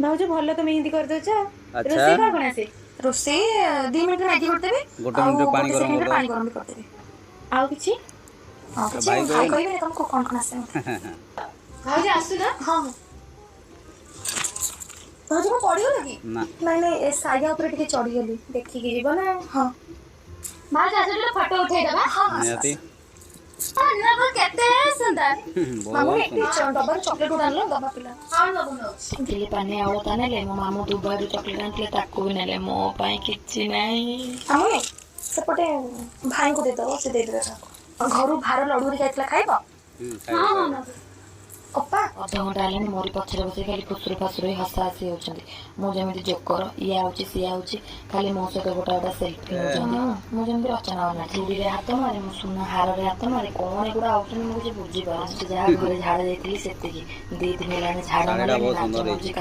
भाउज भल तो मेहंदी कर दोछ। अच्छा रोषेई कौन कौन आसे? रोषेई 2 मिनिट मैगी करदेबे गोटे और मिनिट पानी 1 गरम सेकेंड कर दो पानी गरम भी करदेबे। आउ किछि? हां किछि भाई भाई कहबे कहबे तुमको कौन कौन आसे मते। भाउज आसु ना? हां भाउज को पड़ियो लगी? ना नहीं नहीं ए साया ऊपर टिके चढ़ी गेली देखि के जीव ना। हां भाउज आसे फोटो उठेइ दबा। हां नियति ना वो कहते हैं सुंदर मामू बहुत सुंदर डब्बा चॉकलेट उड़ा लो डब्बा पिला हां बाबू नो दिले पानी आउ ताने ले मो मामू दुबई रो चॉकलेट आनले ताको भी नेले मो पाई किछि नाही मामू सेपटे भाई को दे दो से दे दे घरु भार लडू रे जाइतला खाइबो। खाइबो हां खाइबो हां अप्पा अध घंटा हेलानी मोरी पछरे बसे खाली फुसुर फासुर हसा हसी होचंदी मो जेमिति जोकर इया होची सिया होची खाली मो सହିତ गोटा गोटा सेल्फी होचंदी मो जेमिति रचना होना चूड़ी रे हाथ मारे मो सुना हार रे हाथ मारे कोन एगुडा आउचंदी मो जे बुझी पारे जहा घरे झाड़ जाइतली सेति की 2 दिन हेलानी झाड़ ଶାଢ଼ୀଟା मारलानी ବହୁତ नाच ସୁନ୍ଦର मौजी ହେଇଛି।